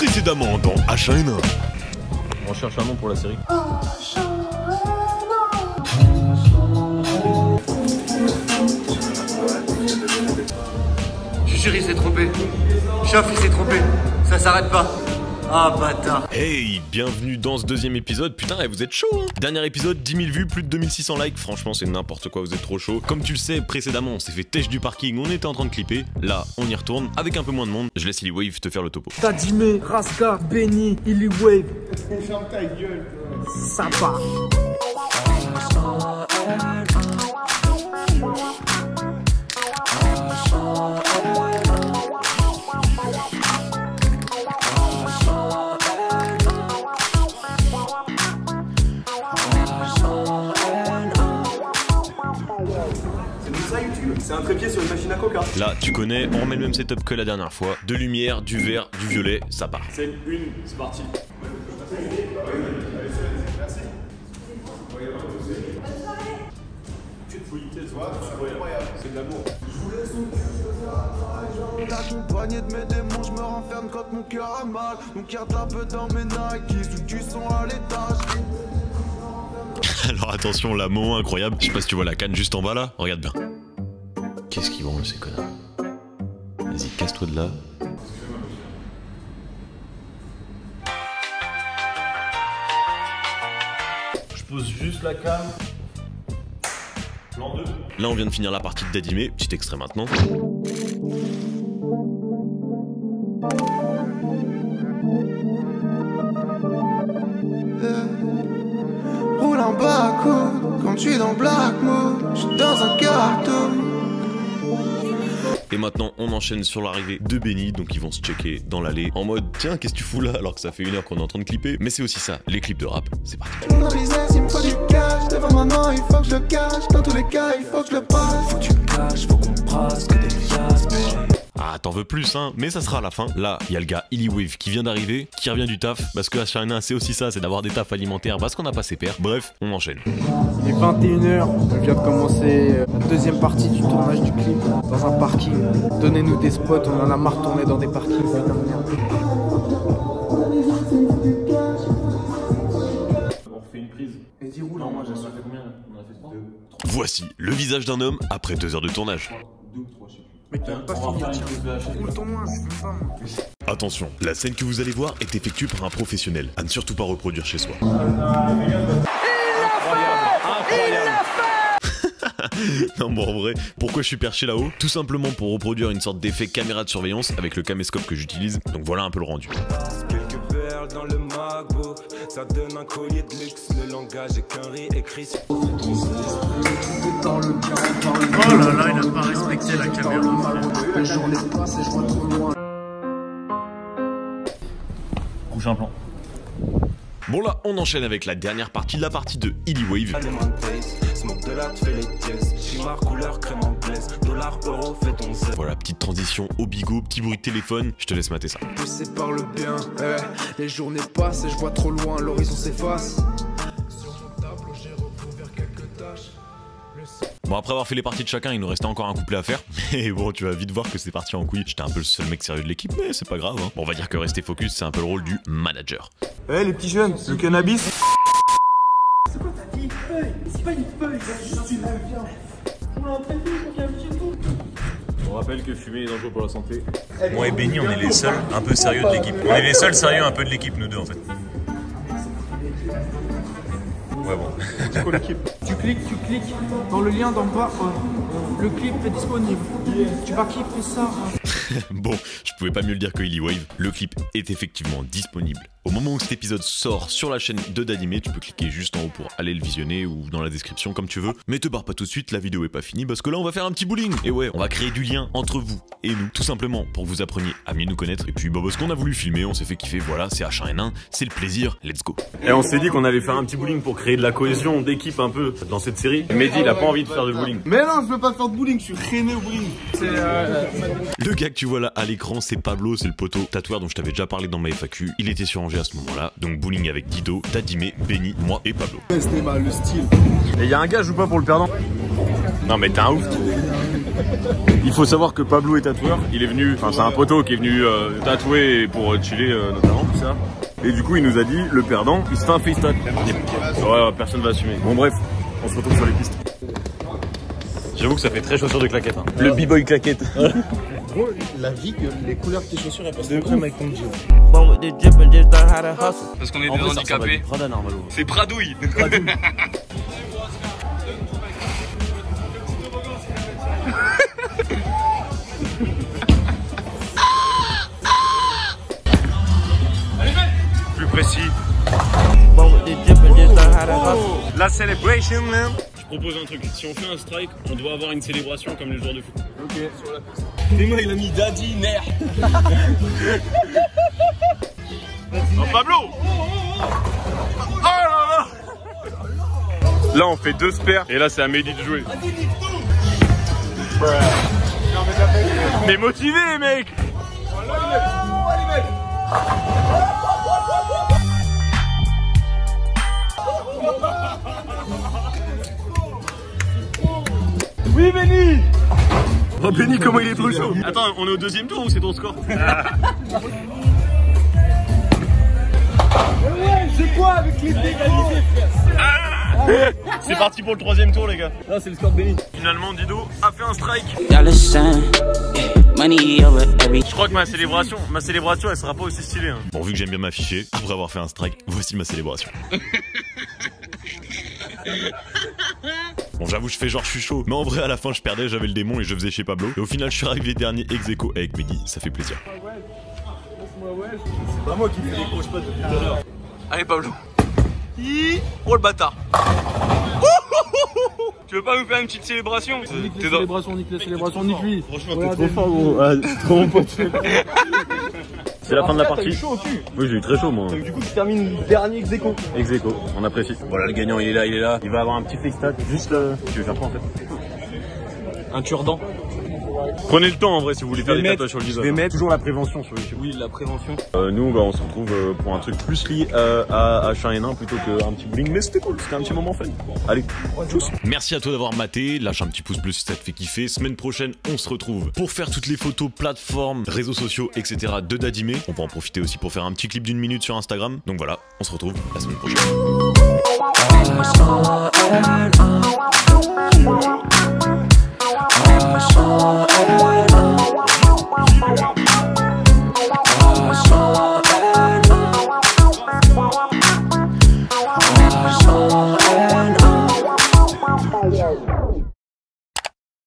Précédemment dans H1N1. On cherche un nom pour la série. Je suis sûr, il s'est trompé. Chef, il s'est trompé. Ça s'arrête pas. Ah, bâtard. Hey, bienvenue dans ce deuxième épisode. Putain, vous êtes chaud, hein. Dernier épisode, 10 000 vues, plus de 2600 likes. Franchement, c'est n'importe quoi, vous êtes trop chaud. Comme tu le sais, précédemment, on s'ait fait têche du parking, on était en train de clipper. Là, on y retourne, avec un peu moins de monde. Je laisse Illywave te faire le topo. Tadimé, Raska, Benny, Illywave. Ferme ta gueule. Ça part. C'est un trépied sur une machine à coca. Là, tu connais, on remet le même setup que la dernière fois. De lumière, du vert, du violet, ça part. C'est une, c'est parti. C'est de l'amour. Accompagné de mes démons, je me renferme quand mon cœur a mal. Mon cœur tape dans mes Nike, sous du son à l'étage. Alors attention, là, mot incroyable. Je sais pas si tu vois la canne juste en bas là. Regarde bien. Qu'est-ce qu'ils vont, ces connards? Vas-y, casse-toi de là. Je pose juste la cam. Plan 2. Là, on vient de finir la partie de Dadimé. Petit extrait maintenant. Roule en bas à coude, quand je suis dans Black Mood, je suis dans un carton. Et maintenant, on enchaîne sur l'arrivée de Benny, donc ils vont se checker dans l'allée en mode tiens, qu'est-ce que tu fous là alors que ça fait 1 heure qu'on est en train de clipper. Mais c'est aussi ça, les clips de rap, c'est parti. Dans les airs, il me faut du cash, devant maman, il faut que je le cache. Dans tous les cas, il faut que je le passe. Faut que tu le caches, faut qu'on brasse, que des liasses, Ah, t'en veux plus, hein, mais ça sera à la fin. Là, il y a le gars Illywave qui vient d'arriver, qui revient du taf, parce que H1N1, c'est aussi ça, c'est d'avoir des tafs alimentaires, parce qu'on n'a pas ses pairs. Bref, on enchaîne. Il est 21h, on vient de commencer la deuxième partie du tournage du clip dans un parking. Donnez-nous des spots, on en a marre de tourner dans des parkings, putain de merde. On refait une prise. Et dis roule, Non, moi j'ai fait combien là? On a fait 3. Voici le visage d'un homme après 2 heures de tournage. 2 ou 3, je sais plus. Mais t'as pas On va fini, faire une tiens. prise de Roule ton moins, je fume pas moi. Attention, la scène que vous allez voir est effectuée par un professionnel, à ne surtout pas reproduire chez soi. Non bon en vrai, pourquoi je suis perché là-haut? Tout simplement pour reproduire une sorte d'effet caméra de surveillance avec le caméscope que j'utilise, donc voilà un peu le rendu. Quelques perles dans le MacBook, ça donne un collier de luxe. Le langage est qu'un riz écrit. Oh là là, il a pas respecté la caméra. La journée passe et je vois trop loin. Prochain plan. Bon là, on enchaîne avec la dernière partie, la partie de Illywave. Smoke de l'art, fais les dièses. Chimard, couleur, crème anglaise. Dollar, euro, fais ton zèle. Voilà, petite transition au bigot, petit bruit de téléphone, je te laisse mater ça. Poussé par le bien, les journées passent et je vois trop loin, l'horizon s'efface. Sur mon tableau, j'ai recouvert quelques tâches. Bon après avoir fait les parties de chacun, il nous restait encore un couplet à faire. Mais bon, tu vas vite voir que c'est parti en couille. J'étais un peu le seul mec sérieux de l'équipe, mais c'est pas grave, hein. Bon, on va dire que rester focus, c'est un peu le rôle du manager. Eh les petits jeunes, le cannabis. C'est quoi ta vieille feuille? C'est pas une feuille, c'est juste une viande. On l'a entraîné, on vient tout. On rappelle que fumer est dangereux pour la santé. Moi et Benny, on est les seuls un peu sérieux de l'équipe. On est les seuls sérieux un peu de l'équipe, nous deux en fait. Ouais bon. C'est quoi l'équipe? Tu cliques dans le lien d'en bas. Le clip est disponible. Tu vas kiffer ça. Bon, je pouvais pas mieux le dire que Illywave, le clip est effectivement disponible. Au moment où cet épisode sort sur la chaîne de Dadimé, tu peux cliquer juste en haut pour aller le visionner ou dans la description comme tu veux. Mais te barre pas tout de suite, la vidéo est pas finie parce que là on va faire un petit bowling. Et ouais, on va créer du lien entre vous et nous, tout simplement pour que vous appreniez à mieux nous connaître. Et puis bah parce qu'on a voulu filmer, on s'est fait kiffer, voilà, c'est H1N1, c'est le plaisir, let's go. Et on s'est dit qu'on allait faire un petit bowling pour créer de la cohésion d'équipe un peu dans cette série. Mehdi il a pas envie de faire de bowling. Mais non, je veux pas faire de bowling, je suis freiné au bowling. Le gars que tu vois là à l'écran, c'est Pablo, c'est le poteau tatoueur dont je t'avais déjà parlé dans ma FAQ. Il était sur Angers à ce moment-là, donc bowling avec Dido, Dadimé, Benny, moi et Pablo. C'était mal le style. Et y'a un gage ou pas pour le perdant? Non mais t'es un ouf. Il faut savoir que Pablo est tatoueur. Il est venu, enfin c'est un poteau qui est venu tatouer pour chiller notamment tout ça. Et du coup il nous a dit le perdant il se fait un FaceTime. Ouais, personne va assumer. Bon bref, on se retrouve sur les pistes. J'avoue que ça fait très chaussure de claquette. Hein. Le b-boy claquette. Gros, la vie que les couleurs de tes chaussures elles passent de crème avec ton jean. Parce qu'on est des handicapés. C'est Pradouille. Plus précis. La celebration man. Je propose un truc, si on fait un strike, on doit avoir une célébration comme les joueurs de foot. Ok, sur la piste. Théma il a mis Daddy, merde. Oh Pablo. Oh là là. Là on fait 2 spares et là c'est à Mehdi de jouer. Mais motivé mec. Oui Benny. Oh Benny comment il est trop chaud. Attends, on est au 2e tour ou c'est ton score? C'est quoi avec les d'égalité frère? C'est parti pour le 3e tour les gars. Là c'est le score de Benny. Finalement Dido a fait un strike. Je crois que ma célébration elle sera pas aussi stylée hein. Bon, vu que j'aime bien m'afficher, après avoir fait un strike, voici ma célébration. Bon, j'avoue, je fais genre je suis chaud, mais en vrai à la fin je perdais, j'avais le démon et je faisais chez Pablo. Et au final je suis arrivé dernier ex-aequo avec Mehdi, ça fait plaisir. C'est pas moi qui fais les gros spots depuis tout à l'heure. Allez Pablo. Oh le bâtard. Tu veux pas nous faire une petite célébration? Nique les célébrations, nique les célébrations, nique lui. Franchement t'es trop fort gros, trop mon pote. C'est la fin de la partie. T'as eu chaud au cul. Oui j'ai eu très chaud moi. Donc du coup tu termines dernier ex-aequo. Ex-aequo, on apprécie. Voilà le gagnant il est là, il est là. Il va avoir un petit FaceTime. Juste tu veux faire quoi en fait? Un cure-dent. Prenez le temps en vrai si vous voulez faire des tatouages sur le visage. Je vais mettre toujours la prévention sur YouTube. Oui la prévention. Nous on se retrouve pour un truc plus lié à H1 N1 plutôt qu'un petit bling. Mais c'était cool, c'était un petit moment fun. Allez, tchuss. Merci à toi d'avoir maté, lâche un petit pouce bleu si ça te fait kiffer. Semaine prochaine, on se retrouve pour faire toutes les photos, plateformes, réseaux sociaux, etc. de Dadimé. On va en profiter aussi pour faire un petit clip d'1 minute sur Instagram. Donc voilà, on se retrouve la semaine prochaine.